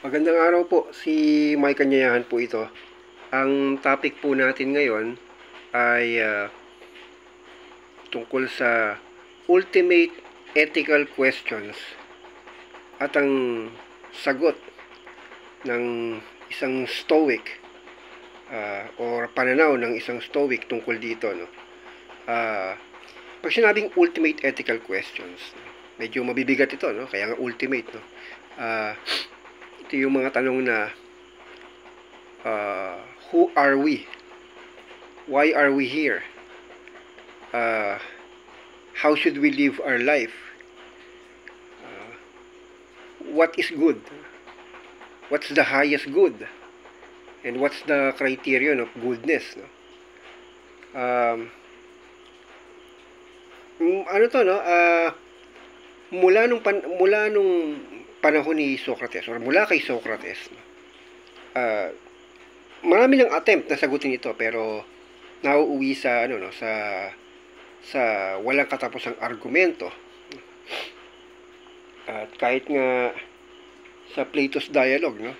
Magandang araw po, si Mike Kanyayahan po ito. Ang topic po natin ngayon ay tungkol sa ultimate ethical questions at ang sagot ng isang stoic or pananaw ng isang stoic tungkol dito. No? Pag sinabing ultimate ethical questions, medyo mabibigat ito, no? Kaya nga ultimate. No? Ito yung mga tanong na who are we? Why are we here? How should we live our life? What is good? What's the highest good? And what's the criterion of goodness? No? Ano to, no? Mula nung panahon ni Socrates or mula kay Socrates, no? Marami ng attempt na sagutin ito pero nauuwi sa ano, no, sa walang katapusang argumento. At kahit nga sa Plato's Dialogue, no,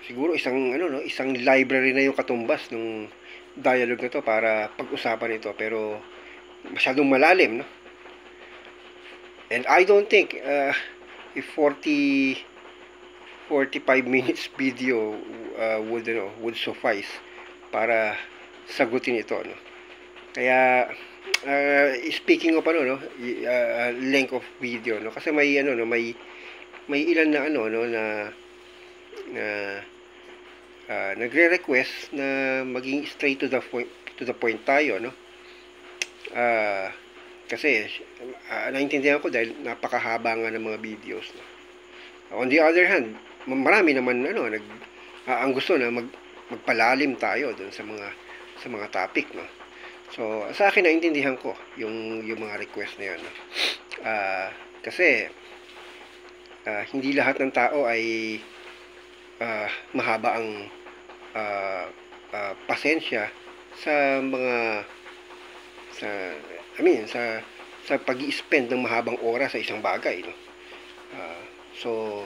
siguro isang library na yung katumbas ng dialogue na to para pag-usapan ito, pero masyadong malalim, no? And I don't think if 45 minutes video would suffice para sagutin ito, no? Kaya speaking of length of video, no, kasi may ilan na nagre-request na maging straight to the point tayo, no? Kasi naintindihan ko dahil napakahaba nga ng mga videos, no? On the other hand, marami naman ang gusto na magpalalim tayo doon sa mga topic, no. So sa akin naintindihan ko yung mga request na 'yon, no? Kasi hindi lahat ng tao ay mahaba ang pasensya sa pag-i-spend ng mahabang oras sa isang bagay, no. So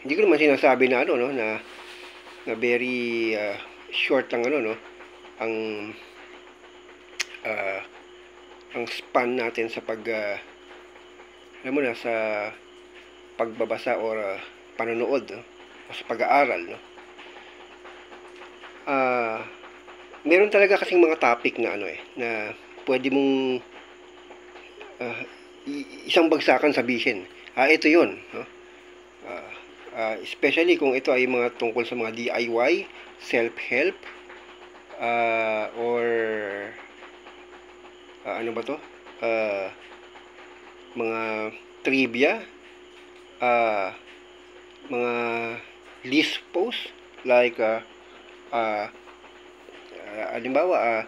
hindi ko naman sinasabi na na very short ang ang span natin sa sa pagbabasa or panonood, no? O sa pag-aaral, no. Meron talaga kasing mga topic na na pwede mong isang bagsakan sabihin. Ito 'yon, no? Especially kung ito ay mga tungkol sa mga DIY, self-help, or ano ba to? Mga trivia, mga list post like halimbawa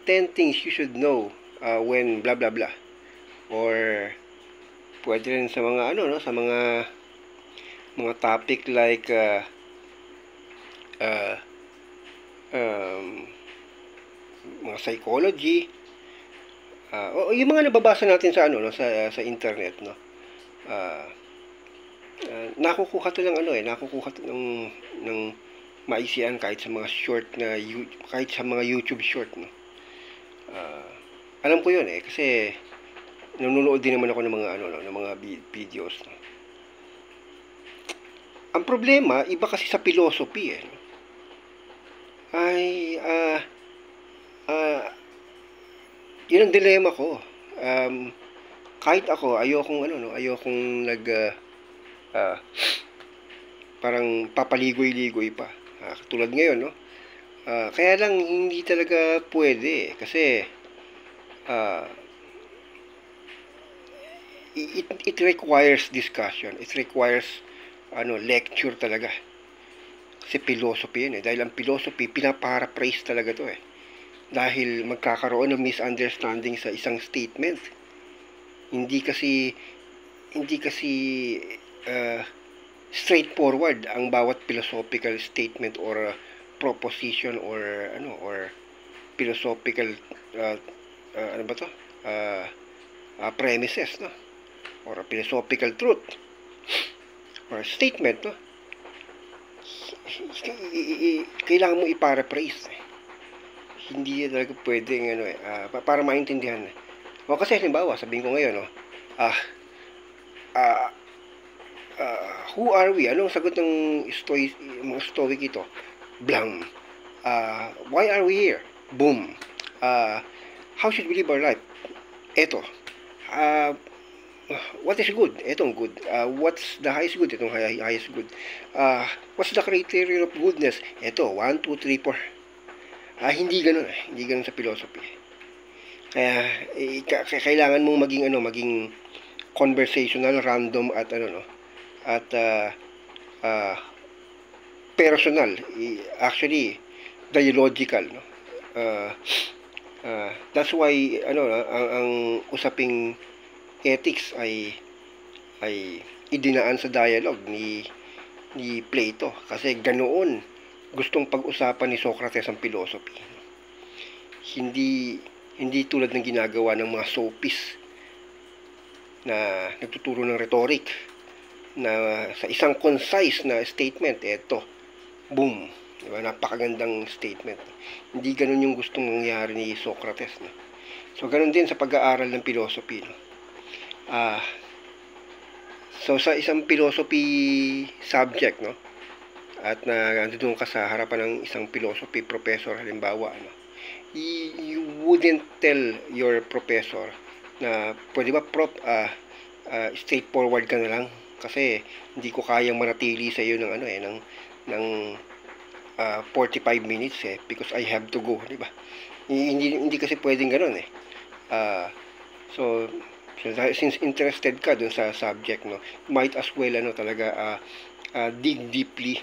10 things you should know when blah blah blah, or pwede rin sa mga sa mga topic like mga psychology, o yung mga nababasa natin sa sa internet, no. Nakukuha to ng maisian kahit sa mga short kahit sa mga YouTube short, no. Alam ko 'yun kasi nanonood din naman ako ng mga ng mga videos, no. Ang problema iba kasi sa philosophy, no? Ay yun ang dilema ko. Kahit ako ayokong parang papaligoy-ligoy pa. Tulad ngayon, no? Kaya lang hindi talaga pwede kasi it requires discussion. It requires lecture talaga. Kasi philosophy yun, dahil ang philosophy pinaparaphrase talaga to, dahil magkakaroon ng misunderstanding sa isang statement. Hindi kasi straightforward ang bawat philosophical statement or proposition or philosophical premises, no? Or a philosophical truth or a statement, no? Kailangan mo i-paraphrase. Hindi talaga pwedeng para maintindihan. O kasi halimbawa, sabihin ko ngayon, no? Who are we? Anong sagot ng mga stoic ito? Blank. Why are we here? Boom. How should we live our life? Eto. What is good? Etong good. What's the highest good? Etong highest good. What's the criterion of goodness? Eto, 1, 2, 3, 4. Hindi ganun. Hindi ganun sa philosophy. Kaya, kailangan mong maging conversational, random, at personal. Actually, dialogical, no? That's why, ang usaping ethics ay idinaan sa dialogue ni Plato, kasi ganoon gustong pag-usapan ni Socrates ang philosophy. Hindi tulad ng ginagawa ng mga sophists na nagtuturo ng rhetoric na sa isang concise na statement, eto, boom, diba? Napakagandang statement. Hindi ganun yung gustong mangyari ni Socrates, no? So ganun din sa pag-aaral ng philosophy, no? So sa isang philosophy subject, no, at nandun ka sa harapan ng isang philosophy professor, halimbawa, no, you wouldn't tell your professor na pwede ba straightforward ka na lang kasi hindi ko kayang manatili sa iyo ng 45 minutes because I have to go, di ba? Hindi kasi pwedeng ganoon so since interested ka dun sa subject, no, might as well talaga dig deeply.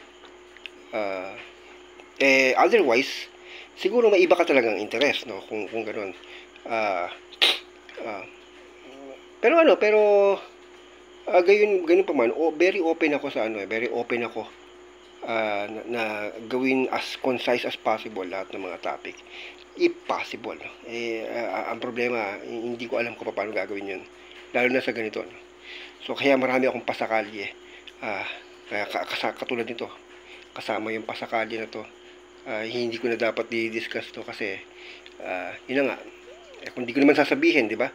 Otherwise siguro may iba ka talagang interest, no, kung ganoon. Pero gayon pa man, very open ako sa na gawin as concise as possible lahat ng mga topic, if possible, no? Ang problema, hindi ko alam kung paano gagawin yun, lalo na sa ganito, no? So kaya marami akong pasakali kaya katulad nito, kasama yung pasakali na to. Hindi ko na dapat i-discuss to kasi yun nga, kung hindi ko naman sasabihin, di ba?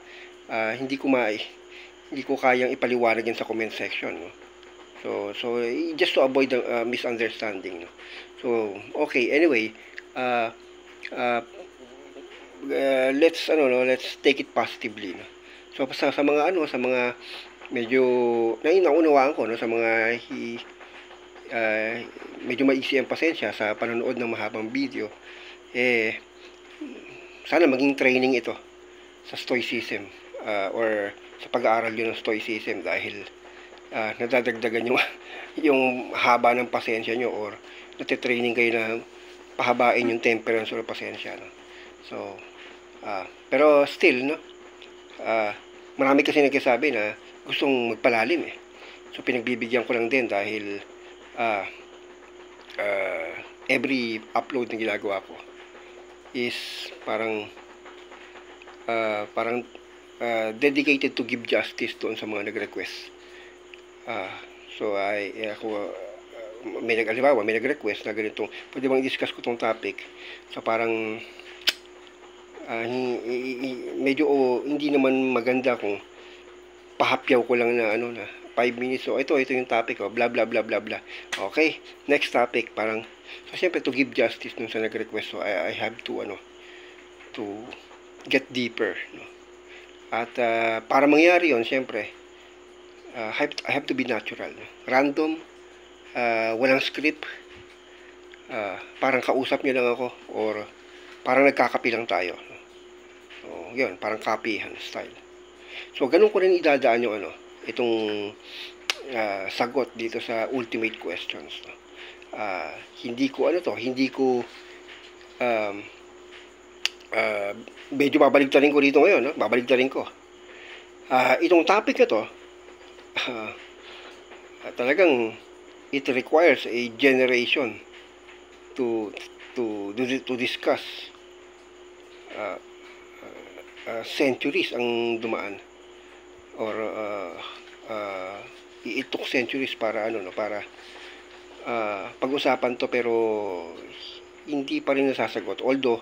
Hindi ko kayang ipaliwanag yan sa comment section, no? So just to avoid the misunderstanding, no? So okay, anyway, let's take it positively, no? So sa mga medyo naunawaan ko, no, sa mga medyo maiksi ang pasensya sa panonood ng mahabang video, sana maging training ito sa stoicism, or sa pag-aaral yun ng stoicism, dahil nadadagdagan yung haba ng pasensya nyo, or natitraining kayo na pahabain yung temperance or pasensya, no? So pero still, no, marami kasi nagsasabi na gustong magpalalim so pinagbibigyan ko lang din dahil every upload na ginagawa ko is parang dedicated to give justice doon sa mga nag-request. So may nag-request na ganito, pwede bang i-discuss ko tong topic. So parang medyo hindi naman maganda kung pahapyaw ko lang na 5 minutes. So ito yung topic, blah blah blah blah blah. Okay, next topic. Parang so siyempre to give justice dun sa nag-request, so I have to to get deeper, no? At para mangyari yon, siyempre I have to be natural, no? Random, walang script, parang kausap niyo lang ako, or parang nagkakapi lang tayo, no? So yun, parang copyhan style. So ganun ko rin idadaan yung itong sagot dito sa ultimate questions, no? Hindi ko medyo babaligtarin ko dito ngayon, no? Babaligtarin ko itong topic na to. Talagang it requires a generation to discuss. Centuries ang dumaan or it took centuries para para pag-usapan to, pero hindi pa rin nasasagot, although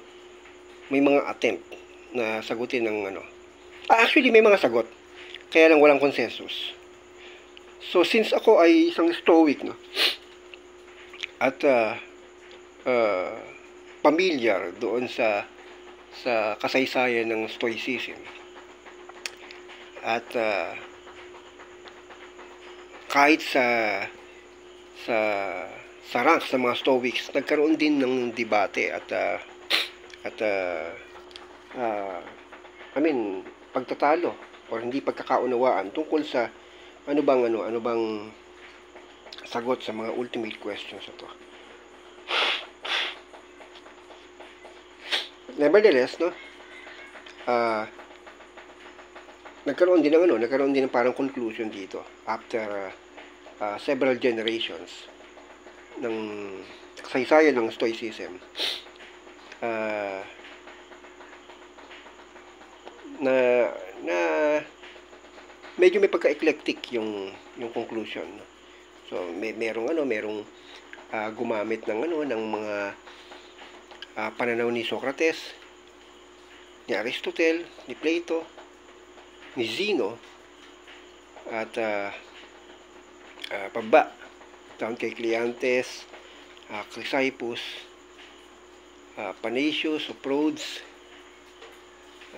may mga attempt na sagutin ng actually may mga sagot, kaya lang walang consensus. So since ako ay isang stoic, at familiar doon sa kasaysayan ng stoicism, at kahit sa ranks ng mga stoics, nagkaroon din ng debate at pagtatalo or hindi pagkakaunawaan tungkol sa ano bang sagot sa mga ultimate questions na to. Nevertheless, nagkaroon din ng parang conclusion dito after several generations ng kasaysayan ng stoicism, na medyo may pagka-eclectic yung conclusion. So merong gumamit ng mga pananaw ni Socrates, ni Aristotle, ni Plato, ni Zeno, at pababa down kay Cleanthes, Chrysippus, Panaetius of Rhodes,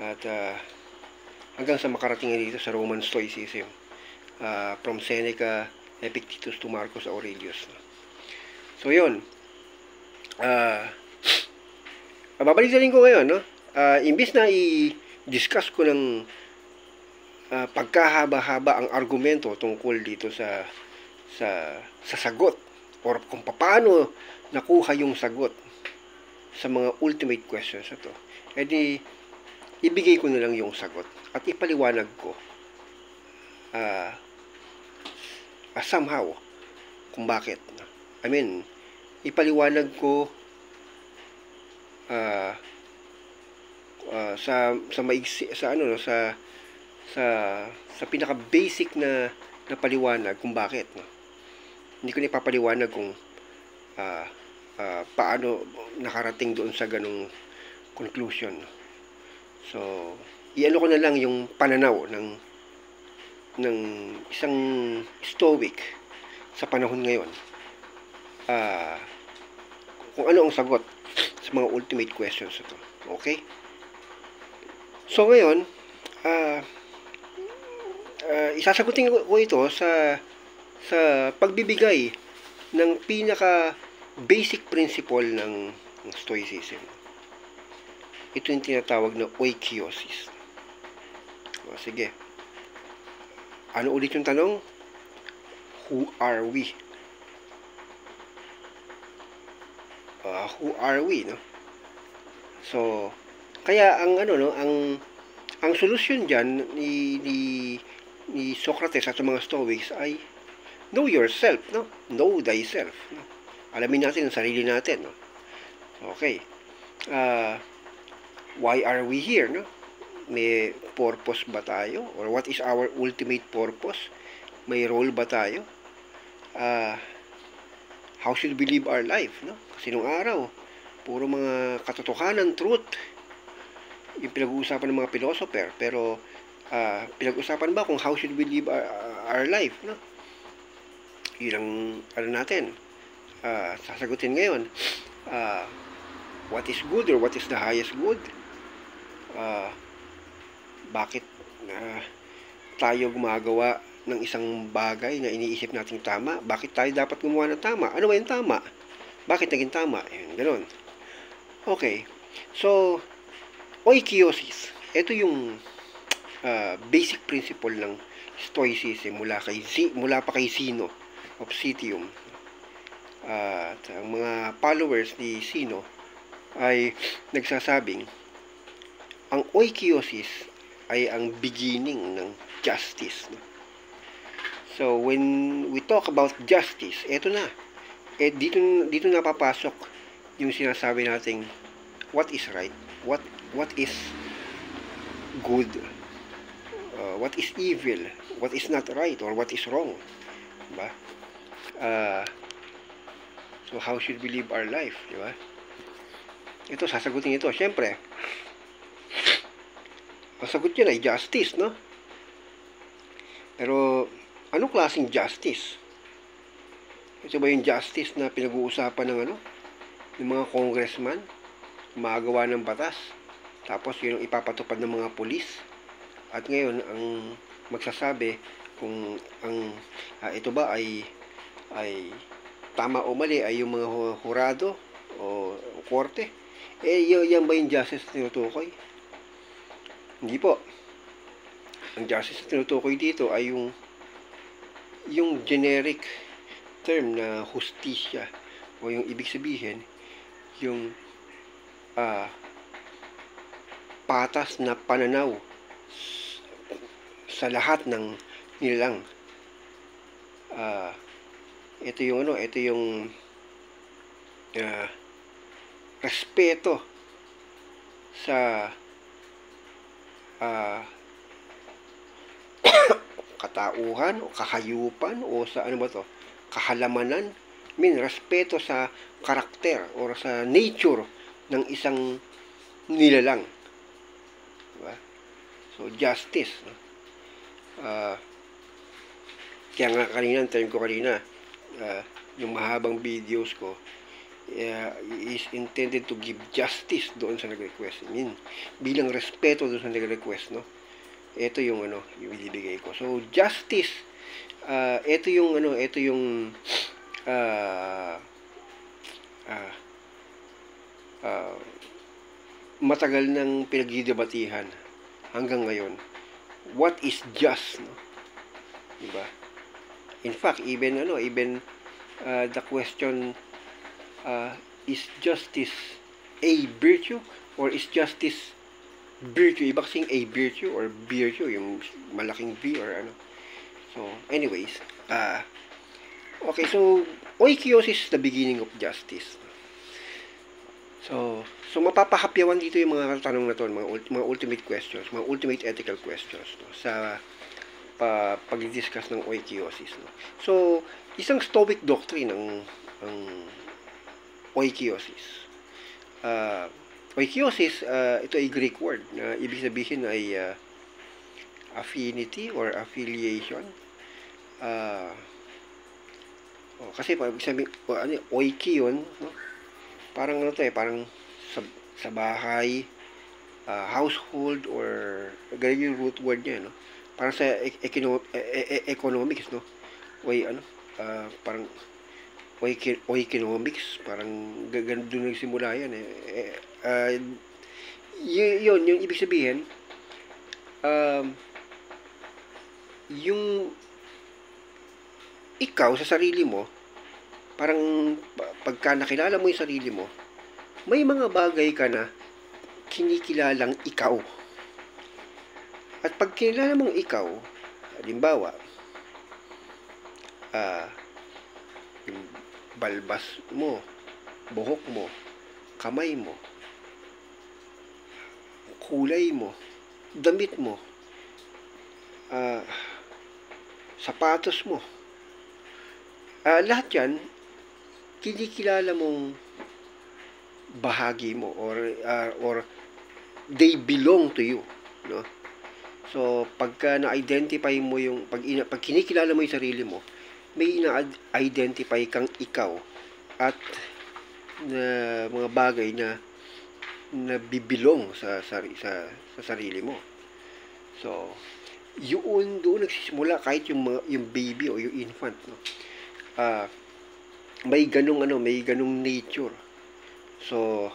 at hanggang sa makarating dito sa Roman Stoicism, from Seneca, Epictetus to Marcus Aurelius. So yun, babalik na rin ko ngayon, imbis na i-discuss ko ng pagkahaba-haba ang argumento tungkol dito sa sagot, or kung paano nakuha yung sagot sa mga ultimate questions na to, edi ibigay ko na lang yung sagot at ipaliwanag ko somehow kung bakit. Ipaliwanag ko sa maigsi, sa pinaka basic na paliwanag kung bakit. Hindi ko na ipapaliwanag kung paano nakarating doon sa ganung conclusion. So, iano ko na lang yung pananaw ng isang stoic sa panahon ngayon, kung ano ang sagot sa mga ultimate questions ito. Okay? So ngayon, isasagutin ko ito sa pagbibigay ng pinaka basic principle ng stoicism. Ito yung tinatawag na oikiosis. Sige. Ano ulit yung tanong? Who are we? Who are we, no? So, kaya ang solusyon diyan ni Socrates at mga Stoics ay know yourself, no? Know thyself, no? Alamin natin ang sarili natin, no? Okay. Why are we here, no? May purpose ba tayo? Or what is our ultimate purpose? May role ba tayo? How should we live our life, no? Kasi nung araw, puro mga katotohanan, truth, yung pinag-uusapan ng mga philosopher. Pero pinag-usapan ba kung how should we live our life, no? Yun ang natin sasagutin ngayon. What is good, or what is the highest good? Bakit tayo gumagawa ng isang bagay na iniisip nating tama? Bakit tayo dapat gumawa ng tama? Ano ba yung tama? Bakit naging tama? Ayun, ganun. Okay. So, oikiosis. Ito yung basic principle ng stoicism mula pa kay Zeno of Citium. At ang mga followers ni Zeno ay nagsasabing ang oikiosis ay ang beginning ng justice. So, when we talk about justice, eto na. Dito napapasok yung sinasabi nating what is right, what is good, what is evil, what is not right, or what is wrong, diba? So how should we live our life, diba? Ito, sasagutin ito. Siyempre, ang sagot yun ay justice, no? Pero, anong klaseng justice? Ito ba yung justice na pinag-uusapan ng ng mga congressman, magawa ng batas, tapos yun ang ipapatupad ng mga pulis, at ngayon ang magsasabi kung ang ito ba ay tama o mali ay yung mga hurado o korte? Yan ba yung justice na tinutukoy? Hindi po. Ang justice na tinutukoy dito ay yung generic term na hustisya, o yung ibig sabihin yung patas na pananaw sa lahat ng nilang. Ito yung respeto sa katauhan o kahayupan o sa kahalamanan, respeto sa karakter o sa nature ng isang nilalang, diba? So justice, no? Kaya nga kanina, ang term ko kanina, yung mahabang videos ko is intended to give justice doon sa nag-request. Bilang respeto doon sa nag-request, no? Ito yung yung ibibigay ko. So justice, ito yung matagal nang pinagdidebatihan hanggang ngayon. What is just, no? Diba? In fact, even the question, is justice a virtue or is justice virtue? Iba kasing a virtue or virtue, yung malaking V or So, anyways, okay, so oikos is the beginning of justice. So mapapahapyawan dito yung mga tanong na to, mga ultimate questions, mga ultimate ethical questions, no, sa pag-discuss ng oikiosis, no. So, isang Stoic doctrine ang oikiosis. Oikiosis, ito ay Greek word na ibig sabihin ay affinity or affiliation. Kasi pag sabi oiki yun, no? Parang parang sa bahay, household, or ganyan yung root word niya, no? Parang sa economics, no? Parang economics, parang ganun doon nagsimula yan, yun yung ibig sabihin, yung ikaw sa sarili mo, parang pagka nakilala mo yung sarili mo, may mga bagay ka na kinikilalang ikaw. At pag kinilala mong ikaw, halimbawa, yung balbas mo, buhok mo, kamay mo, kulay mo, damit mo, sapatos mo, lahat yan kinikilala mong bahagi mo, or they belong to you, no? So pagka na-identify mo pag kinikilala mo yung sarili mo, may na-identify kang ikaw at na mga bagay na bibilong sa sarili mo. So doon nagsisimula kahit yung baby o yung infant, no? May ganung nature. So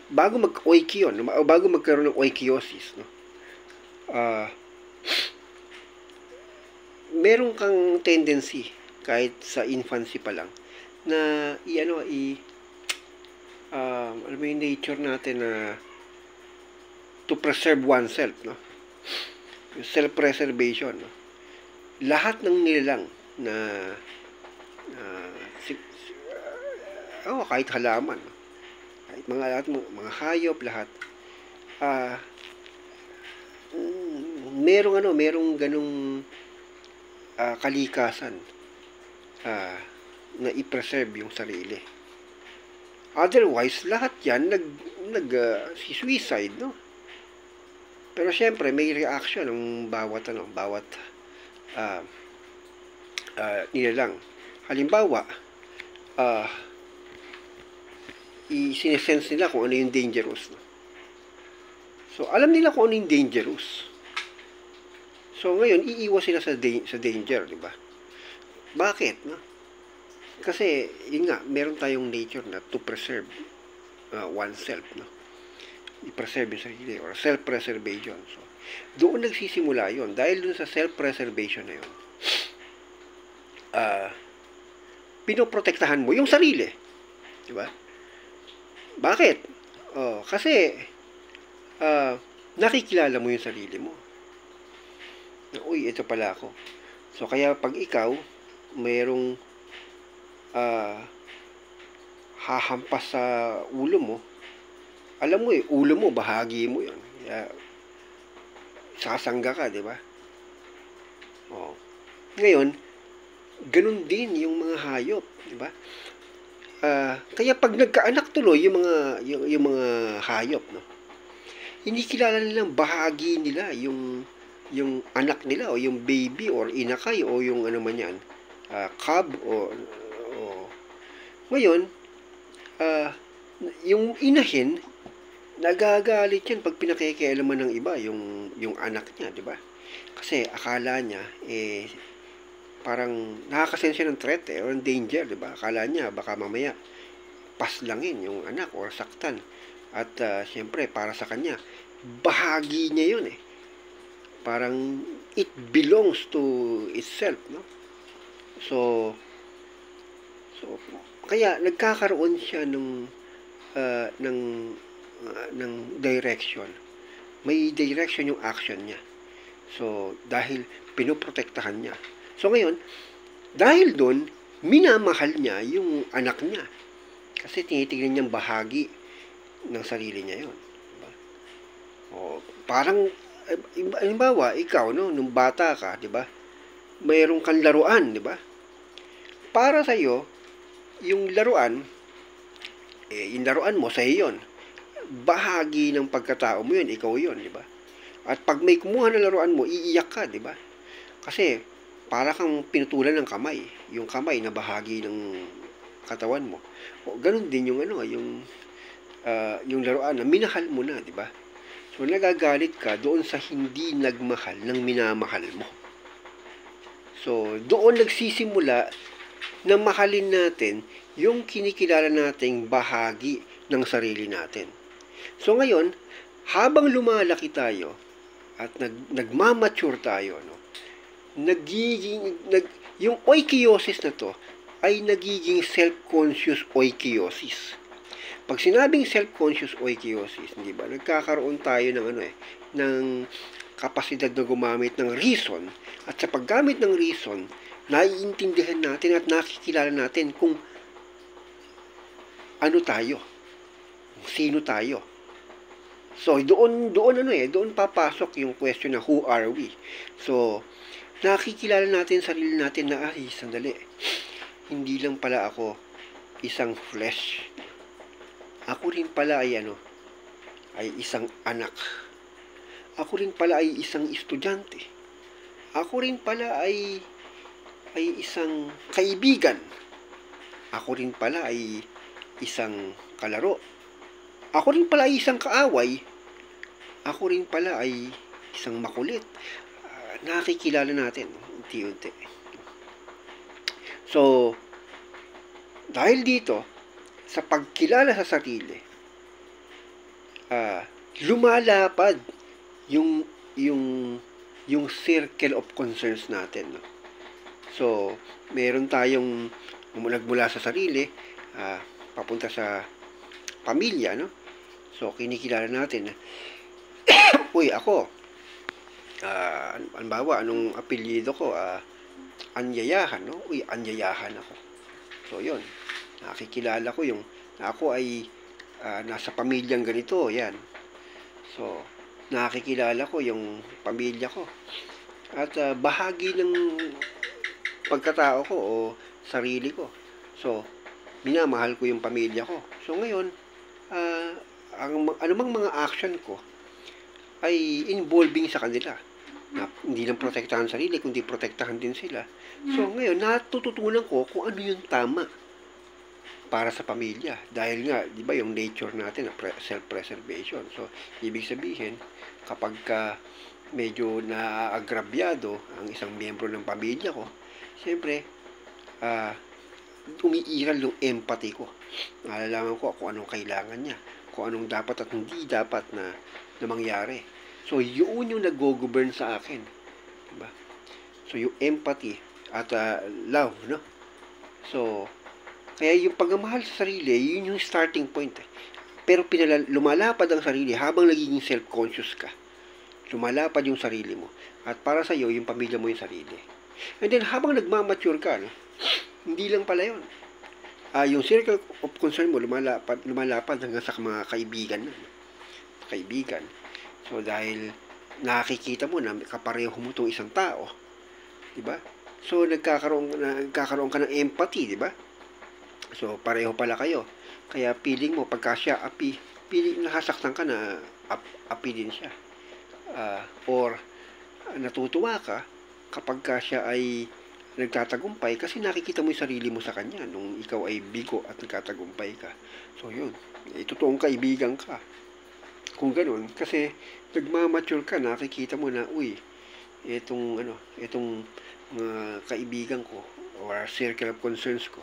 bago mag-oiki yun, bago magkaroon ng oikiosis, no? Meron kang tendency kahit sa infancy pa lang na alam mo yung nature natin na to preserve oneself, no? Self-preservation, no? Lahat ng nilalang na kahit halaman, no? mga lahat, mga hayop, lahat. Merong ganung kalikasan na i-preserve yung sarili. Otherwise, lahat yan si suicide, no? Pero syempre, may reaction ng bawat nilalang. Halimbawa, i-sinesense nila kung ano yung dangerous, no? So, alam nila kung ano yung dangerous. So, ngayon, iiwas sila sa danger, di ba? Bakit, no? Kasi, yun nga, meron tayong nature na to preserve oneself, no? I-preserve yung sarili, or self-preservation. So, doon nagsisimula yon. Dahil doon sa self-preservation na yun, pinoprotektahan mo yung sarili. Di ba? Bakit? Kasi, nakikilala mo yung sarili mo. Uy, ito pala ako. So, kaya pag ikaw, mayroong hahampas sa ulo mo, alam mo ulo mo, bahagi mo yun. Kaya, sasangga ka, di ba? Ngayon, ganun din yung mga hayop, di ba? Kaya pag nagkaanak tuloy yung mga hayop, no? Hindi kilala nilang bahagi nila yung anak nila o yung baby or inakay o yung ano man yan, cub o ngayon, yung inahin nagagalit yan pag pinakikialaman ng iba yung anak niya, di ba? Kasi akala niya parang nakakasense siya ng threat or ng danger, di ba? Akala niya baka mamaya paslangin yung anak or saktan. At siyempre para sa kanya bahagi niya yun parang it belongs to itself, no? So kaya nagkakaroon siya ng direction. May direction yung action niya. So dahil pinoprotektahan niya. So ngayon, dahil doon minamahal niya yung anak niya. Kasi tinitignan niyang bahagi ng sarili niya yun. Diba? Parang halimbawa, ikaw, no, nung bata ka, di ba? Mayroon kang laruan, di ba? Para sa iyo, yung laruan mo sa iyo yun. Bahagi ng pagkatao mo yun, ikaw yun, di ba? At pag may kumuha na laruan mo, iiyak ka, di ba? Kasi para kang pinutulan ng kamay, yung kamay na bahagi ng katawan mo. Ganun din yung yung laruan na minahal mo na, di ba? So, nagagalit ka doon sa hindi nagmahal ng minamahal mo. So, doon nagsisimula na mahalin natin yung kinikilala nating bahagi ng sarili natin. So, ngayon, habang lumalaki tayo at nagmamature tayo, no, yung oikiosis na to ay nagiging self-conscious oikiosis. Pag sinabing self-conscious oikiosis, di ba, nagkakaroon tayo ng kapasidad na gumamit ng reason, at sa paggamit ng reason, naiintindihan natin at nakikilala natin kung ano tayo, sino tayo. So, doon papasok yung question na who are we? So, nakikilala natin sarili natin na, sandali, hindi lang pala ako isang flesh. Ako rin pala ay isang anak. Ako rin pala ay isang estudyante. Ako rin pala ay isang kaibigan. Ako rin pala ay isang kalaro. Ako rin pala ay isang kaaway. Ako rin pala ay isang makulit. Nakikilala natin unti-unti. So, dahil dito, sa pagkilala sa sarili, lumalapad yung circle of concerns natin, no? So, meron tayong nagmula sa sarili, papunta sa pamilya, no? So, kinikilala natin na, uy, ako, halimbawa, anong apelyido ko, Anyayahan, no? Uy, Anyayahan ako. So, yun. Nakikilala ko na ako ay nasa pamilyang ganito, yan. So, nakikilala ko yung pamilya ko. At bahagi ng pagkatao ko o sarili ko. So, minamahal ko yung pamilya ko. So, ngayon, anumang mga action ko ay involving sa kanila. Na, hindi lang protektahan sarili, kundi protektahan din sila. So, ngayon, natututunan ko kung ano yung tama para sa pamilya. Dahil nga, di ba, yung nature natin, self-preservation. So, ibig sabihin, kapag medyo naagrabyado ang isang miyembro ng pamilya ko, siyempre, umiiral yung empathy ko. Nalalaman ko kung anong kailangan niya, kung anong dapat at hindi dapat na mangyari. So, yun yung nag-govern sa akin. Diba? So, yung empathy at love, no? So, kaya yung pagmamahal sa sarili, yun yung starting point. Pero lumalapad ang sarili habang nagiging self-conscious ka. Lumalapad yung sarili mo. At para sa iyo, yung pamilya mo yung sarili. And then, habang nagmamature ka, no, hindi lang pala yun. Yung circle of concern mo, lumalapad hanggang sa mga kaibigan. Kaibigan. So, dahil nakikita mo na kapareho mo itong isang tao, diba? So, nagkakaroon ka ng empathy, diba? So, pareho pala kayo. Kaya, feeling mo, pagka siya api, feeling nakasaktan ka na api din siya. Or, natutuwa ka kapag ka siya ay nagtatagumpay kasi nakikita mo yung sarili mo sa kanya nung ikaw ay bigo at nagtatagumpay ka. So, yun. Totoong kaibigan ka. Kung ganun, kasi nagmamature ka, nakikita mo na, uy, itong kaibigan ko or circle of concerns ko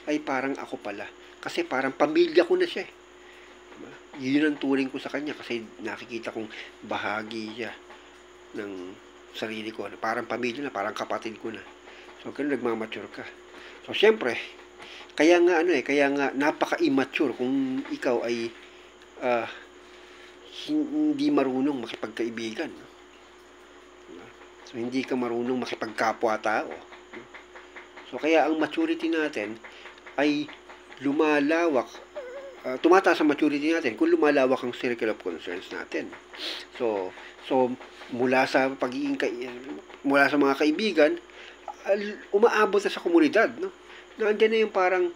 ay parang ako pala. Kasi parang pamilya ko na siya. Diba? Yun ang turing ko sa kanya kasi nakikita kong bahagi siya ng sarili ko. Parang pamilya na, parang kapatid ko na. So, ganun nagmamature ka. So, syempre, kaya nga napaka-immature kung ikaw ay hindi marunong makipagkaibigan. So, hindi ka marunong makipagkapwa-tao. So, kaya ang maturity natin ay lumalawak, tumataas ang maturity natin kung lumalawak ang circle of concerns natin. So mula sa mula sa mga kaibigan, umaabot na sa komunidad, no? Nandiyan na yung parang,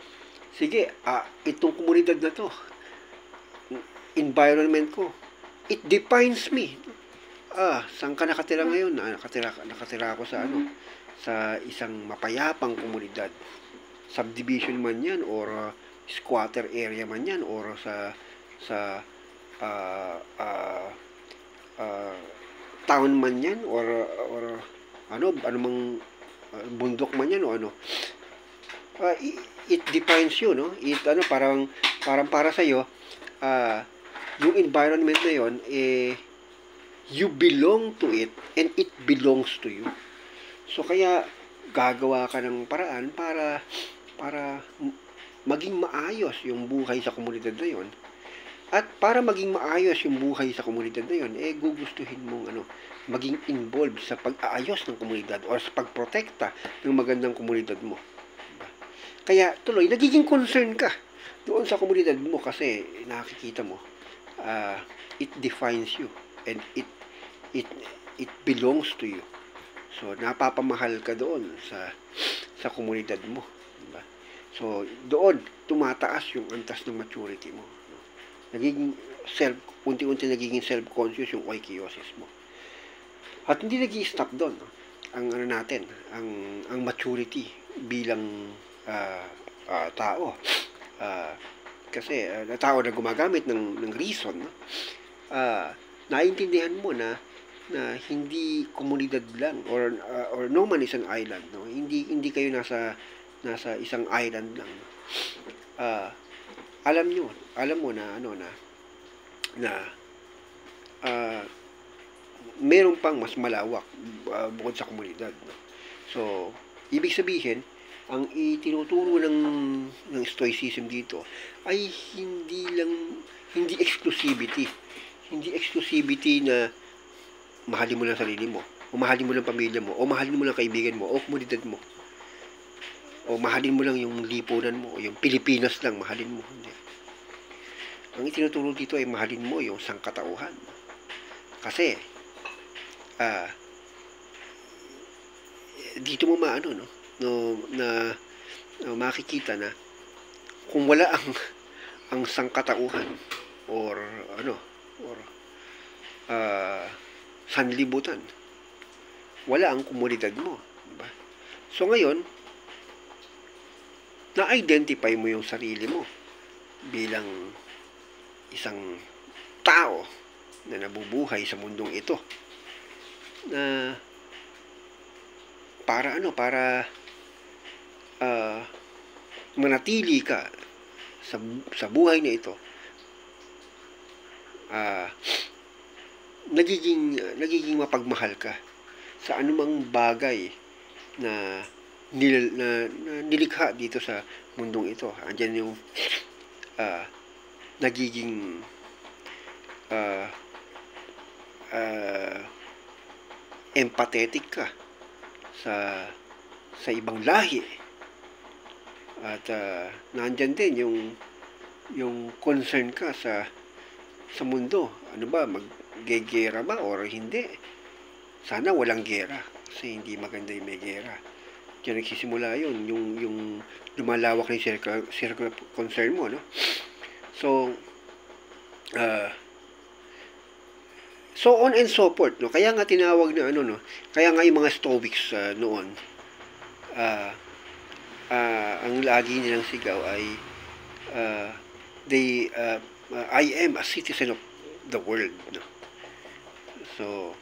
sige, itong komunidad na to, environment ko, it defines me. Saan ka nakatira ngayon? Nakatira ako sa isang mapayapang komunidad. Subdivision man yan, or squatter area man yan, or sa town man yan, or anumang bundok man yan, o ano. It defines you, no? Parang para sa iyo, yung environment na yon, you belong to it and it belongs to you. So kaya gagawa ka ng paraan para maging maayos yung buhay sa komunidad na yon. At para maging maayos yung buhay sa komunidad na yon, gugustuhin mong maging involved sa pag-aayos ng komunidad or sa pagprotekta ng magandang komunidad mo. Kaya tuloy, nagiging concern ka doon sa komunidad mo kasi nakikita mo, it defines you and it belongs to you. So, napapamahal ka doon sa komunidad mo. Diba? So, doon, tumataas yung antas ng maturity mo. No? Nagiging unti-unti nagiging self-conscious yung oikiosis mo. At hindi nag-i-stop doon. No? Ang maturity bilang tao. Kasi tao na gumagamit ng reason, no? Naiintindihan mo na hindi komunidad lang or no man is an island, no? Hindi kayo nasa isang island lang. Alam mo na meron pang mas malawak bukod sa komunidad, no? So, ibig sabihin, ang itinuturo ng stoicism dito ay hindi exclusivity. Hindi exclusivity na mahalin mo lang sarili mo, o mahalin mo lang pamilya mo, o mahalin mo lang kaibigan mo, o komunidad mo, o mahalin mo lang yung lipunan mo, o yung Pilipinas lang, mahalin mo. Hindi. ang itinuturo dito ay mahalin mo yung sangkatauhan. Kasi, dito mo maano, no? Makikita na kung wala ang sangkatauhan or sanlibutan, wala ang komunidad mo, diba? So ngayon, na-identify mo yung sarili mo bilang isang tao na nabubuhay sa mundong ito, na para manatili ka sa buhay na ito, nagiging mapagmahal ka sa anumang bagay na nilikha dito sa mundong ito. Andiyan yung nagiging empathetic ka sa ibang lahi, at nandyan din yung concern ka sa mundo. Ano ba, maggegera ba or hindi? Sana walang gera, kasi hindi maganda yung may gera. Diyan nagsisimula yun, yung lumalawak na yung circle of concern mo, no? So on and so forth, no? Kaya nga tinawag na kaya nga yung mga Stoics noon, ang lagi nilang sigaw ay I am a citizen of the world, no? So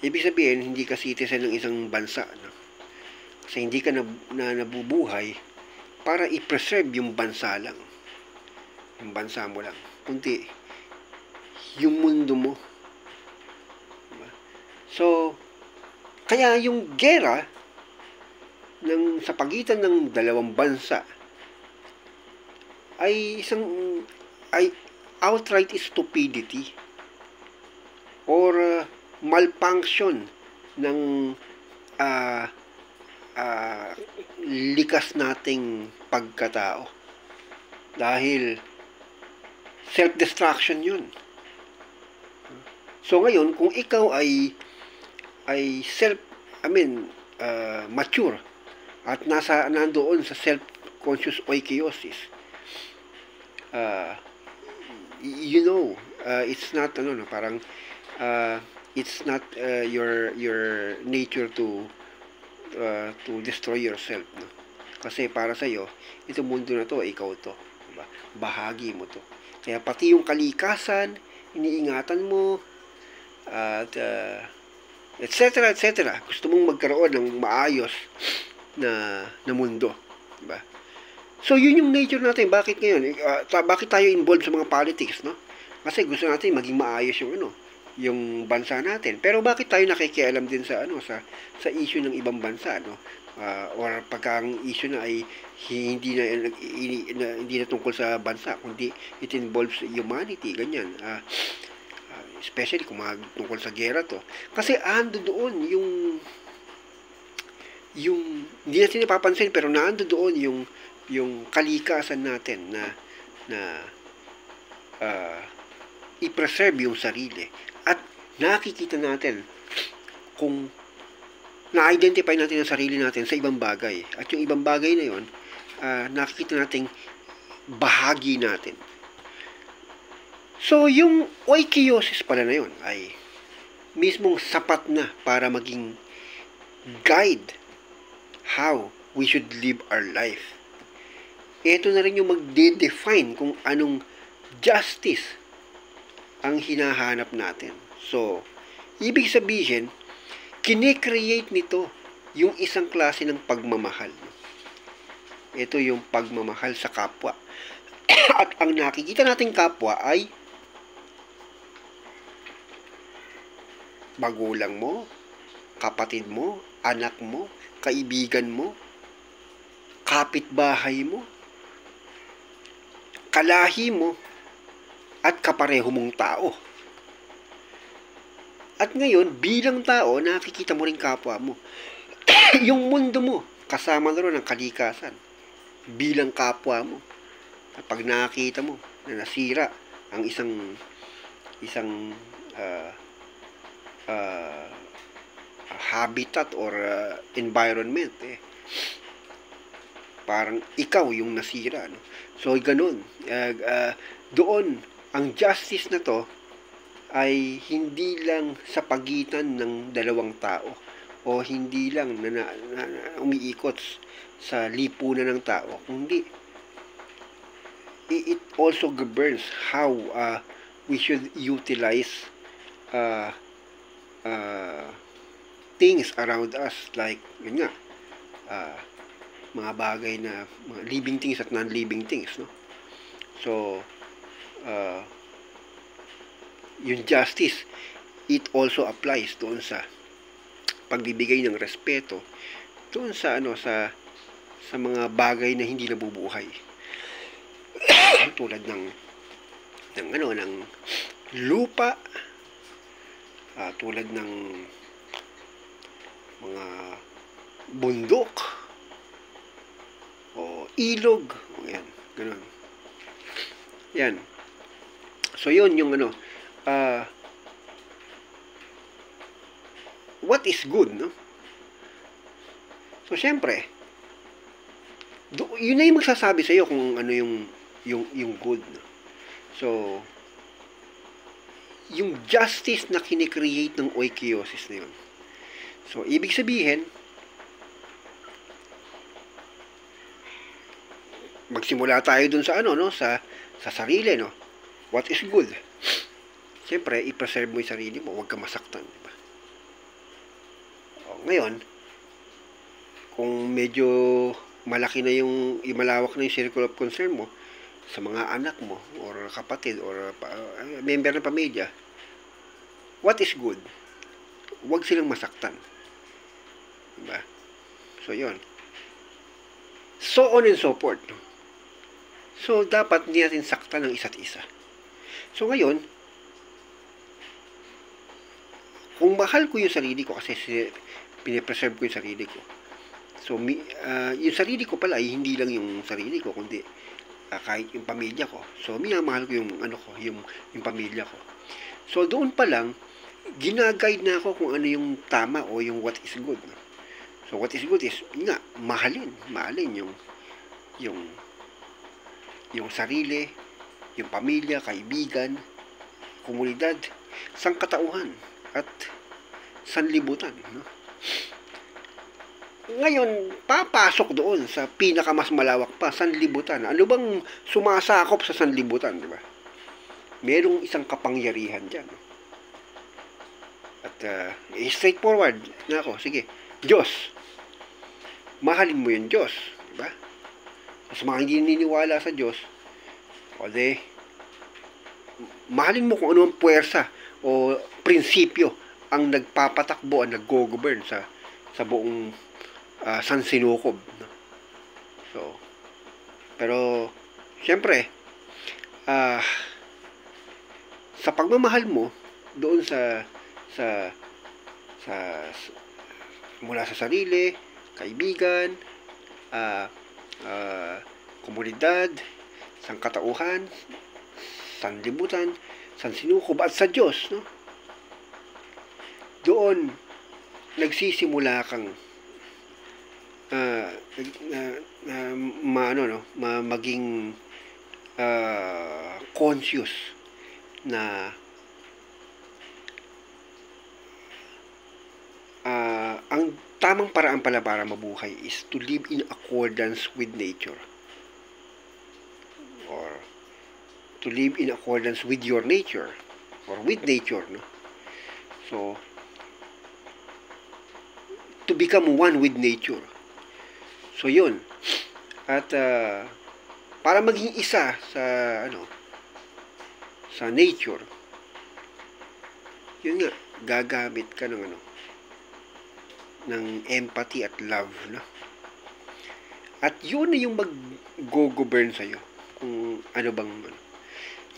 ibig sabihin, hindi ka citizen ng isang bansa, no? Kasi hindi ka nabubuhay para i-preserve yung bansa lang, yung bansa mo lang, kundi yung mundo mo. So, kaya yung gera sa pagitan ng dalawang bansa ay outright stupidity or malfunction ng likas nating pagkatao, dahil self-destruction yun. So ngayon, kung ikaw ay mature at nandoon sa self-conscious oikiosis, it's not parang it's not your nature to destroy yourself, no? Kasi para sa iyo, itong mundo na to, ikaw to, diba? Bahagi mo to. Kaya pati yung kalikasan, iniingatan mo, at etc. Gusto mong magkaroon ng maayos na mundo, diba? So yun yung nature natin. Bakit ngayon bakit tayo involved sa mga politics, no? Kasi gusto natin maging maayos yung bansa natin. Pero bakit tayo nakikialam din sa issue ng ibang bansa, no? Or pagka ang issue na ay hindi na tungkol sa bansa, kundi it involves humanity, ganyan. Especially kung tungkol sa gera to. Kasi ando doon yung hindi natin napapansin, pero naando doon yung kalikasan natin na i-preserve yung sarili. At nakikita natin kung na-identify natin ang sarili natin sa ibang bagay. At yung ibang bagay na yun, nakikita natin bahagi natin. So, yung oikiosis pala na yun ay mismong sapat na para maging guide how we should live our life. Ito na rin yung magde-define kung anong justice ang hinahanap natin. So, ibig sabihin, kine-create nito yung isang klase ng pagmamahal. Ito yung pagmamahal sa kapwa. At ang nakikita nating kapwa ay magulang mo, kapatid mo, anak mo, kaibigan mo, kapitbahay mo, kalahi mo, at kapareho mong tao. At ngayon, bilang tao, nakikita mo rin kapwa mo. Yung mundo mo, kasama na rin ang kalikasan. Bilang kapwa mo. At pag nakita mo na nasira ang isang uh, uh, habitat or environment parang ikaw yung nasira, no? So ganun, doon ang justice na to ay hindi lang sa pagitan ng dalawang tao o hindi lang na umiikot sa lipunan ng tao, kundi it also governs how we should utilize uh, uh, things around us, like yun nga, mga bagay na mga living things at non-living things, no? So yung justice, it also applies doon sa pagbibigay ng respeto doon sa sa mga bagay na hindi nabubuhay. Tulad ng lupa, tulad ng mga bundok o ilog, yan, ganun. Yan. So yun yung what is good, no? So syempre, yun na yung magsasabi sa iyo kung ano yung good, no? So yung justice na kinikreate ng oikiosis na yun. So ibig sabihin, magsimula tayo dun sa sa sarili, no? What is good? Siyempre, i-preserve mo yung sarili mo, huwag ka masaktan, diba? Ngayon, kung medyo malaki na malawak na yung circle of concern mo sa mga anak mo or kapatid or member ng pamilya, what is good? Huwag silang masaktan, diba? So yun, so on and so forth, no? So dapat hindi natin saktan ng isa't isa. So ngayon, kung mahal ko yung sarili ko kasi pinipreserve ko yung sarili ko, so yung sarili ko pala ay hindi lang yung sarili ko, kundi kahit yung pamilya ko. So minamahal ko yung yung pamilya ko. So doon pa lang ginaguide na ako kung ano yung tama o yung what is good, no? So what is good is nga mahalin yung sarili, yung pamilya, kaibigan, komunidad, sangkatauhan at sanlibutan, no? Ngayon, papasok doon sa pinakamas malawak pa, sanlibutan. Ano bang sumasakop sa sanlibutan, di ba? Merong isang kapangyarihan dyan, no? At straightforward na ako, sige, Diyos. Mahalin mo yung Diyos, di ba? Sa mga hindi naniniwala sa Diyos, o mahalin mo kung ano ang puwersa o prinsipyo ang nagpapatakbo, ang nag-go-govern sa buong sansinukob, no? So, pero siyempre, sa pagmamahal mo doon sa mula sa sarili, kaibigan, komunidad, sangkatauhan, sanlibutan, sansinukob at sa Diyos, no? Doon nagsisimula kang maging conscious na ang tamang paraan pala para mabuhay is to live in accordance with nature, or to live in accordance with your nature or with nature, no? So to become one with nature. So yun. At para maging isa sa sa nature, yun nga, gagamit ka ng ng empathy at love, no? At yun na yung mag-go-govern sa'yo kung ano bang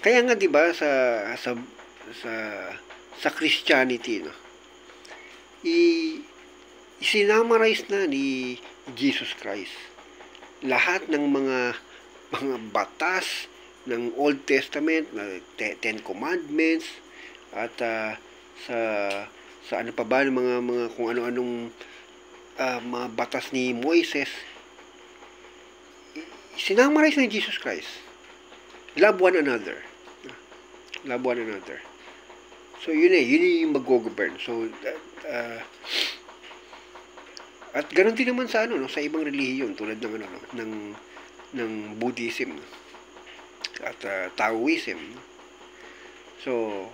Kaya nga 'di ba sa Christianity, no? Isinamarize na ni Jesus Christ lahat ng mga batas, ng Old Testament, na Ten Commandments, at sa ano pa ba, mga kung ano-anong mga batas ni Moises, sinamarize ng Jesus Christ. Love one another. Love one another. So yun yung mag-govern. So at ganoon din naman sa sa ibang relihiyon tulad ng ng Buddhism at Taoism. So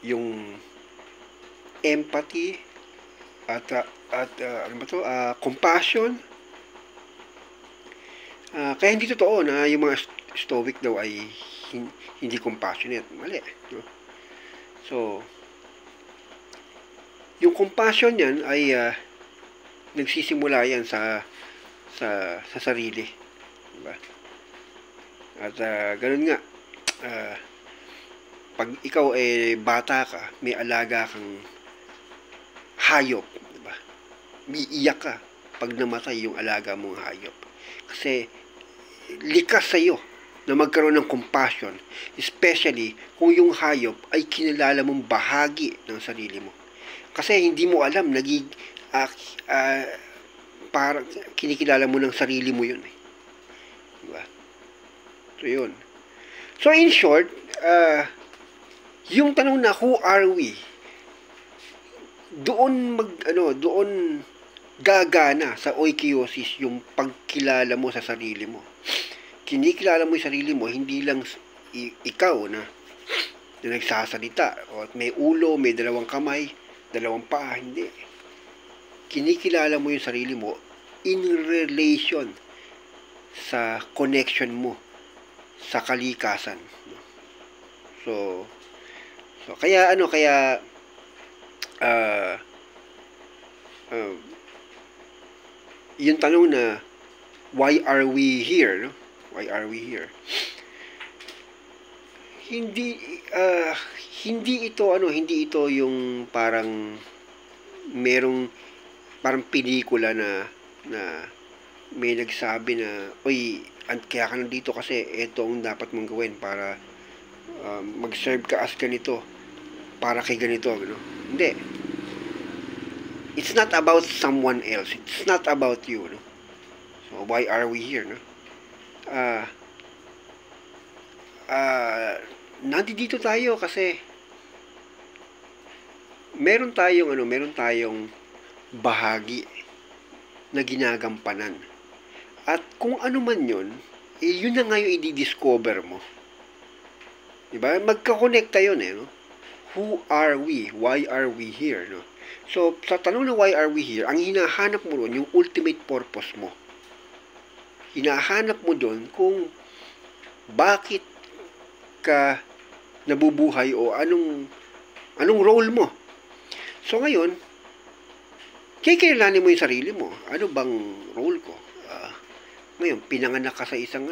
yung empathy at compassion. Kaya hindi totoo na yung mga Stoic daw ay hindi compassionate. Mali. No? So, yung compassion yan ay nagsisimula yan sa sarili. Diba? At ganun nga, pag ikaw bata ka, may alaga kang hayop, diba? Iiyak ka pag namatay yung alaga mong hayop. Kasi likas sa iyo na magkaroon ng compassion, especially kung yung hayop ay kinilala mong bahagi ng sarili mo. Kasi hindi mo alam, parang kinikilala mo ng sarili mo yun. Diba? So, yun. So, in short, yung tanong na, who are we? Doon gagana sa oikiosis yung pagkilala mo sa sarili mo. Kinikilala mo yung sarili mo, hindi lang ikaw na nagsasalita o may ulo, may dalawang kamay, dalawang paa, hindi. Kinikilala mo yung sarili mo in relation sa connection mo sa kalikasan. So kaya yung tanong na why are we here, no? Why are we here? Hindi ito yung parang merong parang pelikula na may nagsabi na, oy, kaya ka nandito kasi ito ang dapat mong gawin para mag-serve ka as ganito, para kay ganito, no? Hindi. It's not about someone else. It's not about you, no? So why are we here, no? Nandito tayo kasi meron tayong bahagi na ginagampanan. At kung ano man yun, yun na nga yung i-discover mo. Diba? Magkakonekta yun, no? Who are we? Why are we here, no? So, sa tanong na why are we here, ang hinahanap mo ron, yung ultimate purpose mo. Hinahanap mo doon kung bakit ka nabubuhay o anong role mo. So ngayon, kikilalanin mo yung sarili mo. Ano bang role ko? Ngayon, pinanganak ka sa isang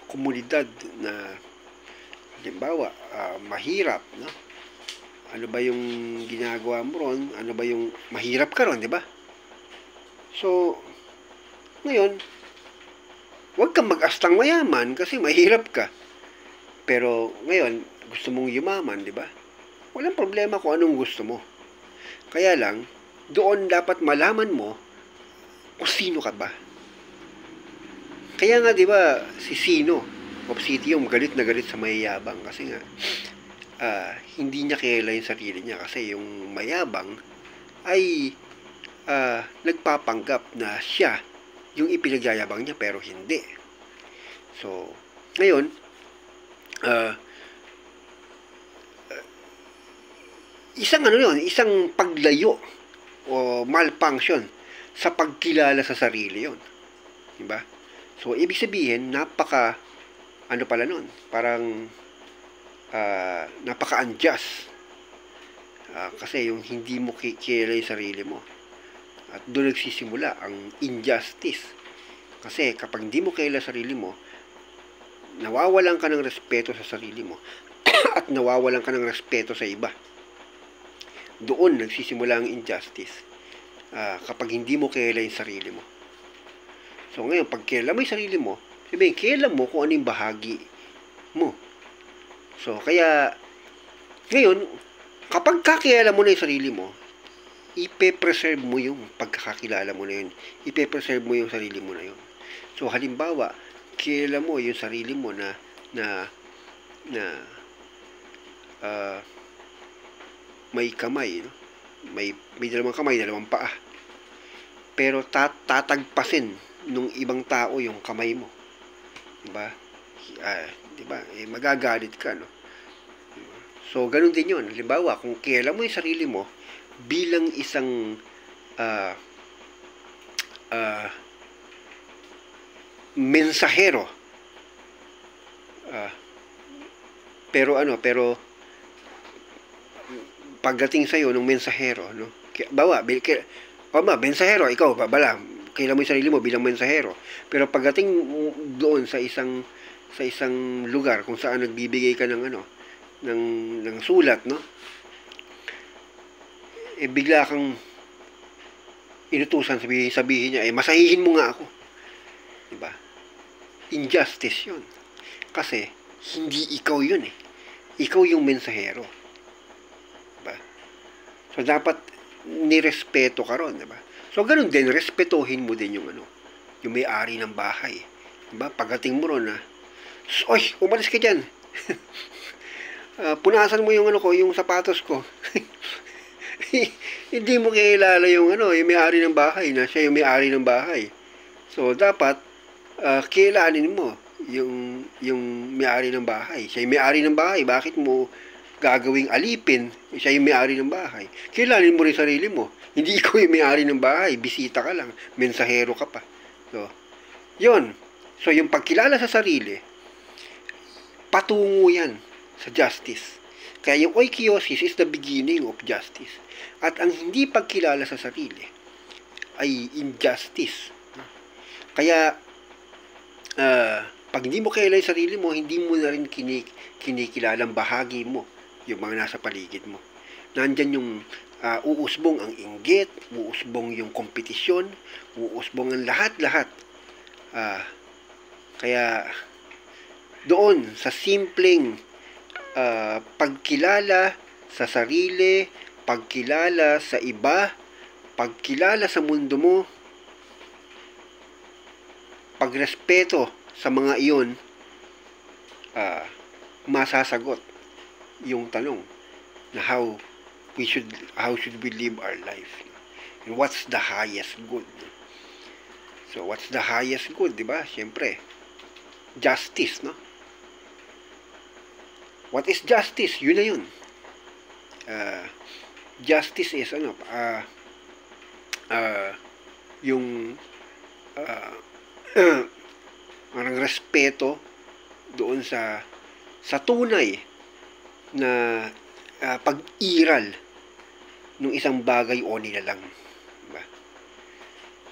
komunidad na halimbawa, mahirap, no? Ano ba yung ginagawa mo ron? Ano ba yung mahirap ka ron, di ba? So, ngayon, huwag kang mag-astang mayaman kasi mahirap ka. Pero ngayon, gusto mong yumaman, di ba? Walang problema kung anong gusto mo. Kaya lang, doon dapat malaman mo kung sino ka ba. Kaya nga, di ba, si Sino of City yung galit na galit sa mayayabang kasi nga, hindi niya kilala yung sarili niya kasi yung mayabang ay nagpapanggap na siya yung ipinagyayabang niya pero hindi. So, ngayon, isang paglayo o malfunction sa pagkilala sa sarili yon. Diba? So, ibig sabihin, parang napaka-unjust. Kasi yung hindi mo kilala yung sarili mo. At doon nagsisimula ang injustice. Kasi kapag hindi mo kilala sarili mo, nawawalan ka ng respeto sa sarili mo at nawawalan ka ng respeto sa iba. Doon nagsisimula ang injustice. Kapag hindi mo kilala yung sarili mo. So ngayon, pag kilala mo yung sarili mo, sabihin, kilala mo kung ano yung bahagi mo. So, kaya, ngayon, kapag kakilala mo na yung sarili mo, ipe-preserve mo yung pagkakakilala mo na yun. Ipe-preserve mo yung sarili mo na yun. So, halimbawa, kilala mo yung sarili mo na may kamay, no? May dalawang kamay, dalawang paa. Pero tatagpasin nung ibang tao yung kamay mo. Diba? Diba? Magagalit ka, no? So, ganun din yun. Halimbawa, kung kilala mo yung sarili mo bilang isang mensahero, pero pagdating sa'yo ng mensahero, no? Mensahero, ikaw, kilala mo yung sarili mo bilang mensahero. Pero pagdating doon sa isang lugar kung saan nagbibigay ka ng ng sulat, no? Bigla kang inutusan, sabihin niya, masahihin mo nga ako. Diba? Injustice yun. Kasi, hindi ikaw yun eh. Ikaw yung mensahero. Diba? So, dapat nirespeto ka ron, diba? So, ganun din, respetuhin mo din yung yung may-ari ng bahay. Diba? Pagdating mo ron, oy, umalis ka dyan. Punasan mo yung yung sapatos ko. Hindi mo kilala yung yung may-ari ng bahay na siya yung may-ari ng bahay. So, dapat kilanin mo yung may-ari ng bahay. Siya yung may-ari ng bahay. Bakit mo gagawing alipin? Siya yung may-ari ng bahay. Kilanin mo rin sarili mo. Hindi ikaw yung may-ari ng bahay. Bisita ka lang. Mensahero ka pa. So, yun. So, yung pagkilala sa sarili, patungo yan sa justice. Kaya yung oikiosis is the beginning of justice. At ang hindi pagkilala sa sarili ay injustice. Kaya, pag hindi mo kilala yung sarili mo, hindi mo na rin kinikilalang bahagi mo, yung mga nasa paligid mo. Nandyan yung uusbong ang inggit, uusbong yung kompetisyon, uusbong ang lahat-lahat. Kaya, doon, sa simpleng pagkilala sa sarili, pagkilala sa iba, pagkilala sa mundo mo, pagrespeto sa mga iyon, masasagot yung tanong na how should we live our life, and what's the highest good. So what's the highest good, di ba? Siyempre, justice, no? What is justice? Yun na yun. Justice is yung parang respeto doon sa tunay na pag-iral ng isang bagay o nilalang. Diba?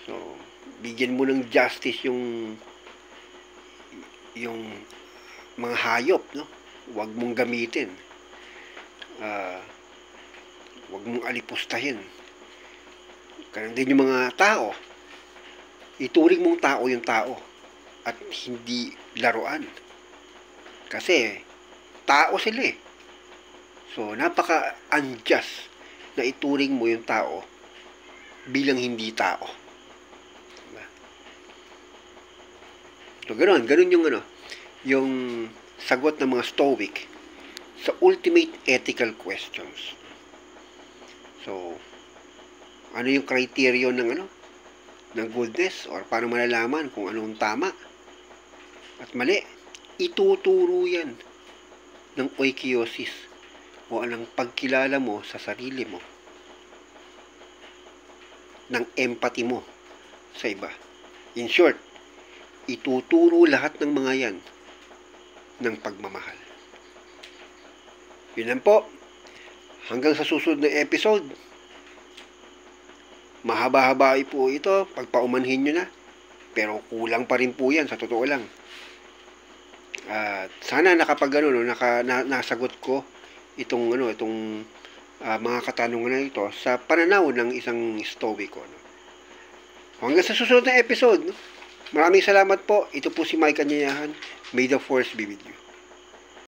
So, bigyan mo ng justice yung mga hayop, no? Huwag mong gamitin. Huwag mong alipustahin. Ganun din yung mga tao. Ituring mong tao yung tao at hindi laruan. Kasi tao sila eh. So, napaka-unjust na ituring mo yung tao bilang hindi tao. Diba? So, ganun yung yung sagot ng mga Stoic sa ultimate ethical questions. So, ano yung criterion ng goodness, or paano malalaman kung anong tama at mali? Ituturo yan ng oikiosis o anong pagkilala mo sa sarili mo, ng empathy mo sa iba. In short, ituturo lahat ng mga yan ng pagmamahal. Yun lang po. Hanggang sa susunod na episode. Mahaba-haba po ito. Pagpaumanhin nyo na. Pero kulang pa rin po yan, sa totoo lang. Sana nasagot ko itong mga katanungan na ito sa pananaw ng isang Stoico. Hanggang sa susunod na episode. Maraming salamat po. Ito po si Mike Kanyayahan. May the force be with you.